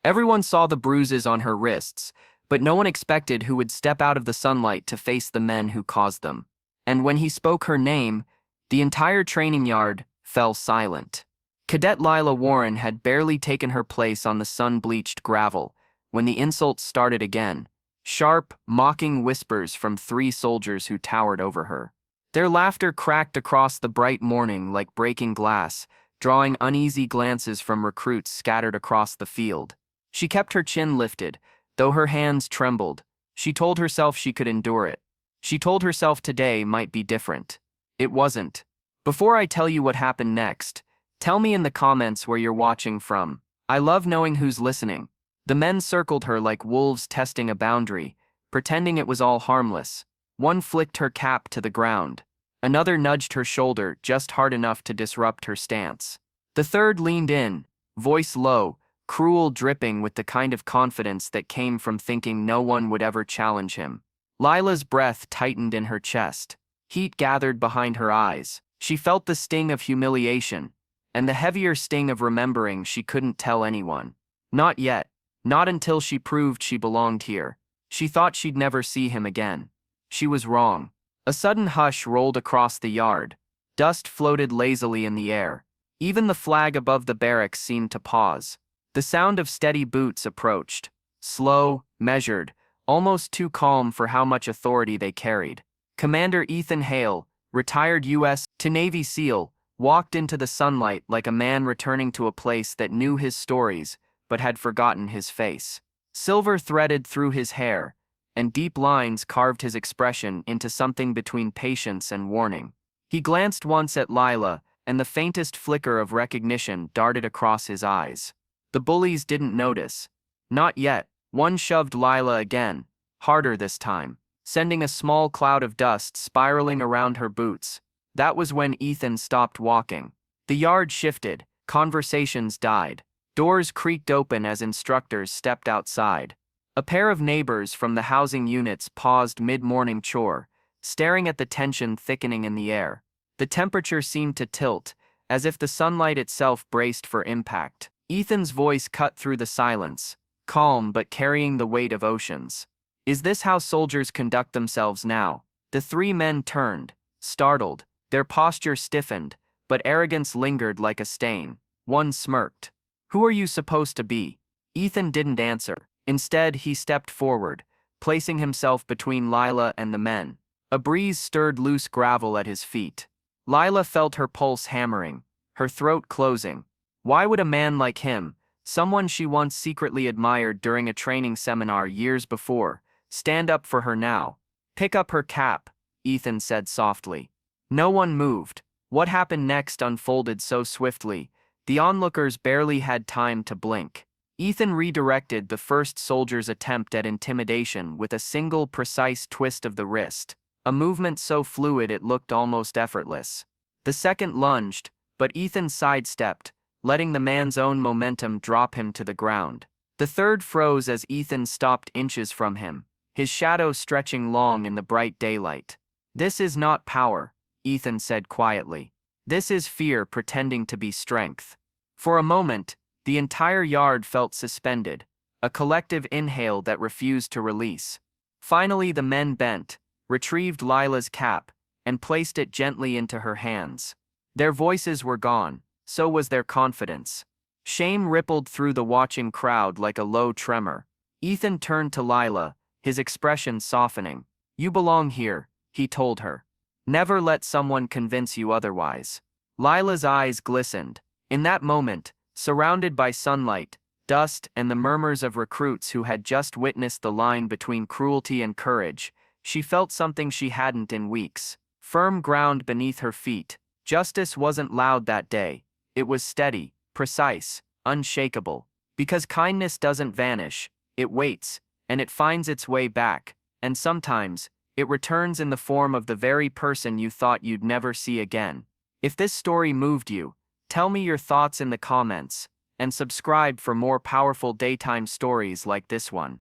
Everyone saw the bruises on her wrists, but no one expected who would step out of the sunlight to face the men who caused them. And when he spoke her name, the entire training yard fell silent. Cadet Lila Warren had barely taken her place on the sun-bleached gravel when the insults started again, sharp, mocking whispers from three soldiers who towered over her. Their laughter cracked across the bright morning like breaking glass, drawing uneasy glances from recruits scattered across the field. She kept her chin lifted, though her hands trembled. She told herself she could endure it. She told herself today might be different. It wasn't. Before I tell you what happened next, tell me in the comments where you're watching from. I love knowing who's listening. The men circled her like wolves testing a boundary, pretending it was all harmless. One flicked her cap to the ground. Another nudged her shoulder just hard enough to disrupt her stance. The third leaned in, voice low, cruel, dripping with the kind of confidence that came from thinking no one would ever challenge him. Lila's breath tightened in her chest. Heat gathered behind her eyes. She felt the sting of humiliation, and the heavier sting of remembering she couldn't tell anyone. Not yet. Not until she proved she belonged here. She thought she'd never see him again. She was wrong. A sudden hush rolled across the yard. Dust floated lazily in the air. Even the flag above the barracks seemed to pause. The sound of steady boots approached. Slow, measured, almost too calm for how much authority they carried. Commander Ethan Hale, retired U.S. to Navy SEAL, walked into the sunlight like a man returning to a place that knew his stories but had forgotten his face. Silver threaded through his hair, and deep lines carved his expression into something between patience and warning. He glanced once at Lila, and the faintest flicker of recognition darted across his eyes. The bullies didn't notice. Not yet. One shoved Lila again, harder this time, sending a small cloud of dust spiraling around her boots. That was when Ethan stopped walking. The yard shifted, conversations died. Doors creaked open as instructors stepped outside. A pair of neighbors from the housing units paused mid-morning chore, staring at the tension thickening in the air. The temperature seemed to tilt, as if the sunlight itself braced for impact. Ethan's voice cut through the silence, calm but carrying the weight of oceans. Is this how soldiers conduct themselves now? The three men turned, startled. Their posture stiffened, but arrogance lingered like a stain. One smirked. Who are you supposed to be? Ethan didn't answer. Instead, he stepped forward, placing himself between Lila and the men. A breeze stirred loose gravel at his feet. Lila felt her pulse hammering, her throat closing. Why would a man like him, someone she once secretly admired during a training seminar years before, stand up for her now? Pick up her cap, Ethan said softly. No one moved. What happened next unfolded so swiftly, the onlookers barely had time to blink. Ethan redirected the first soldier's attempt at intimidation with a single precise twist of the wrist, a movement so fluid it looked almost effortless. The second lunged, but Ethan sidestepped, letting the man's own momentum drop him to the ground. The third froze as Ethan stopped inches from him, his shadow stretching long in the bright daylight. This is not power, Ethan said quietly. This is fear pretending to be strength. For a moment, the entire yard felt suspended, a collective inhale that refused to release. Finally, the men bent, retrieved Lila's cap, and placed it gently into her hands. Their voices were gone, so was their confidence. Shame rippled through the watching crowd like a low tremor. Ethan turned to Lila, his expression softening. You belong here, he told her. Never let someone convince you otherwise. Lila's eyes glistened. In that moment, surrounded by sunlight, dust, and the murmurs of recruits who had just witnessed the line between cruelty and courage, she felt something she hadn't in weeks. Firm ground beneath her feet. Justice wasn't loud that day. It was steady, precise, unshakable. Because kindness doesn't vanish, it waits, and it finds its way back, and sometimes, it returns in the form of the very person you thought you'd never see again. If this story moved you, tell me your thoughts in the comments, and subscribe for more powerful daytime stories like this one.